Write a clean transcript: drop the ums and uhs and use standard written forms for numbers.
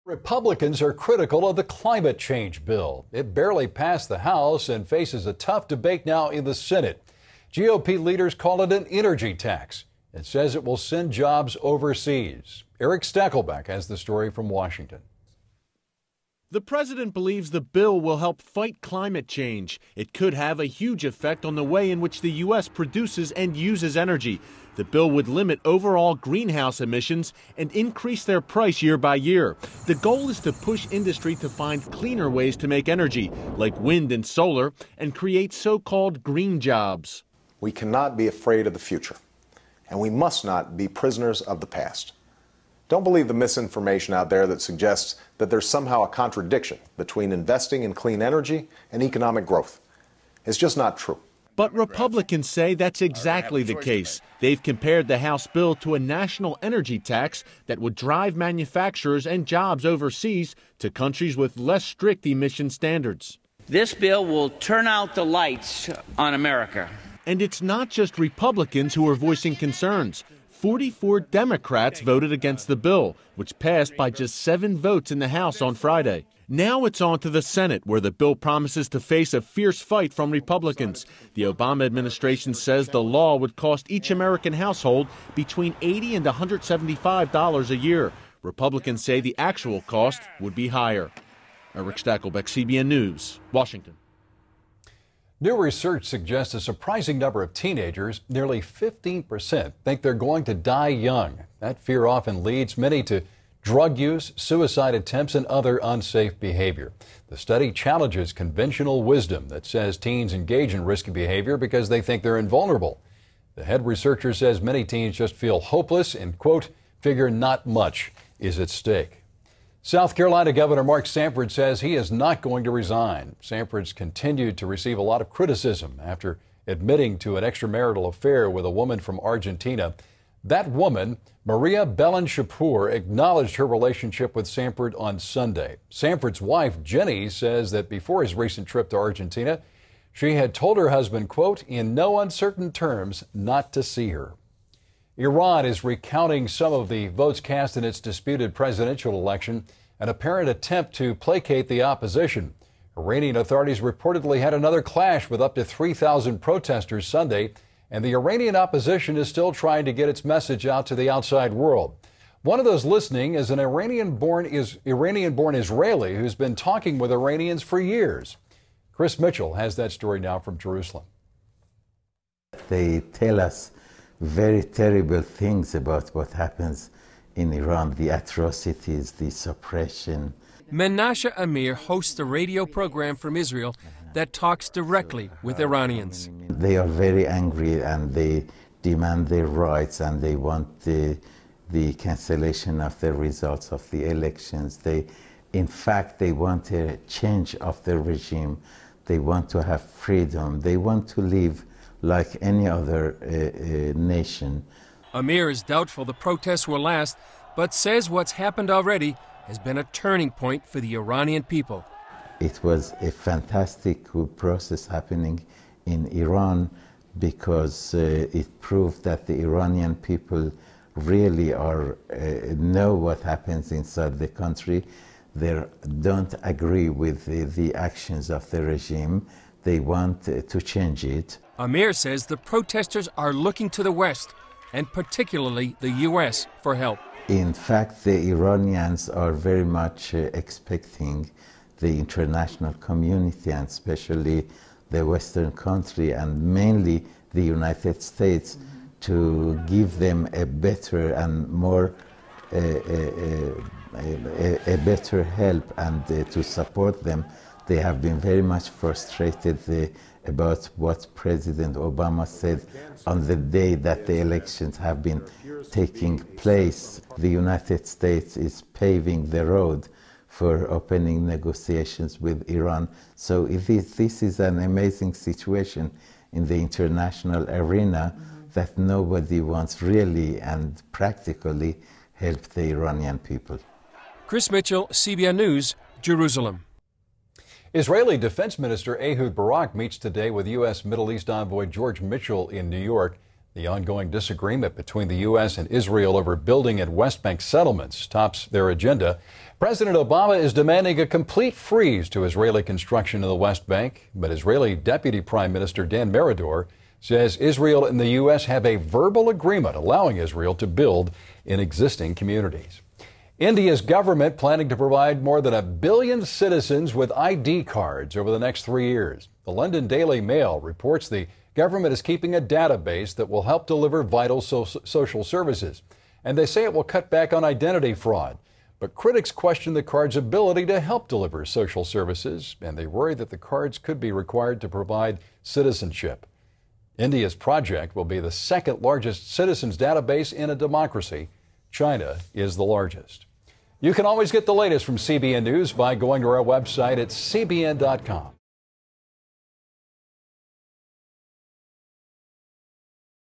Republicans are critical of the climate change bill. It barely passed the House and faces a tough debate now in the Senate. GOP leaders call it an energy tax. It says it will send jobs overseas. Eric Stackelbeck has the story from Washington. The president believes the bill will help fight climate change. It could have a huge effect on the way in which the U.S. produces and uses energy. The bill would limit overall greenhouse emissions and increase their price year by year. The goal is to push industry to find cleaner ways to make energy, like wind and solar, and create so-called green jobs. We cannot be afraid of the future, and we must not be prisoners of the past. Don't believe the misinformation out there that suggests that there's somehow a contradiction between investing in clean energy and economic growth. It's just not true. But Republicans say that's exactly the case. They've compared the House bill to a national energy tax that would drive manufacturers and jobs overseas to countries with less strict emission standards. This bill will turn out the lights on America. And it's not just Republicans who are voicing concerns. 44 Democrats voted against the bill, which passed by just 7 votes in the House on Friday. Now it's on to the Senate, where the bill promises to face a fierce fight from Republicans. The Obama administration says the law would cost each American household between $80 and $175 a year. Republicans say the actual cost would be higher. Eric Stackelbeck, CBN News, Washington. New research suggests a surprising number of teenagers, nearly 15%, think they're going to die young. That fear often leads many to drug use, suicide attempts, and other unsafe behavior. The study challenges conventional wisdom that says teens engage in risky behavior because they think they're invulnerable. The head researcher says many teens just feel hopeless and, quote, figure not much is at stake. South Carolina Governor Mark Sanford says he is not going to resign. Sanford's continued to receive a lot of criticism after admitting to an extramarital affair with a woman from Argentina. That woman, Maria Belen-Shapur, acknowledged her relationship with Sanford on Sunday. Sanford's wife, Jenny, says that before his recent trip to Argentina, she had told her husband, quote, in no uncertain terms, not to see her. Iran is recounting some of the votes cast in its disputed presidential election, an apparent attempt to placate the opposition. Iranian authorities reportedly had another clash with up to 3,000 protesters Sunday, and the Iranian opposition is still trying to get its message out to the outside world. One of those listening is an Iranian-born Israeli who's been talking with Iranians for years. Chris Mitchell has that story now from Jerusalem. They tell us very terrible things about what happens in Iran, the atrocities, the suppression. Menashe Amir hosts a radio program from Israel that talks directly with Iranians. They are very angry and they demand their rights and they want the cancellation of the results of the elections. In fact, they want a change of the regime. They want to have freedom. They want to live like any other nation. Amir is doubtful the protests will last, but says what's happened already has been a turning point for the Iranian people. It was a fantastic process happening in Iran because it proved that the Iranian people really know what happens inside the country. They don't agree with the actions of the regime. They want to change it. Amir says the protesters are looking to the West, and particularly the U.S., for help. In fact, the Iranians are very much expecting the international community, and especially the Western country, and mainly the United States, to give them a better and more a better help and to support them. They have been very much frustrated about what President Obama said on the day that the elections have been taking place. The United States is paving the road for opening negotiations with Iran. So this is an amazing situation in the international arena that nobody wants really and practically help the Iranian people. Chris Mitchell, CBN News, Jerusalem. Israeli Defense Minister Ehud Barak meets today with U.S. Middle East envoy George Mitchell in New York. The ongoing disagreement between the U.S. and Israel over building at West Bank settlements tops their agenda. President Obama is demanding a complete freeze to Israeli construction in the West Bank, but Israeli Deputy Prime Minister Dan Meridor says Israel and the U.S. have a verbal agreement allowing Israel to build in existing communities. India's government planning to provide more than 1 billion citizens with ID cards over the next 3 years. The London Daily Mail reports the government is keeping a database that will help deliver vital social services. And they say it will cut back on identity fraud. But critics question the card's ability to help deliver social services, and they worry that the cards could be required to provide citizenship. India's project will be the second largest citizens database in a democracy. China is the largest. You can always get the latest from CBN News by going to our website at cbn.com.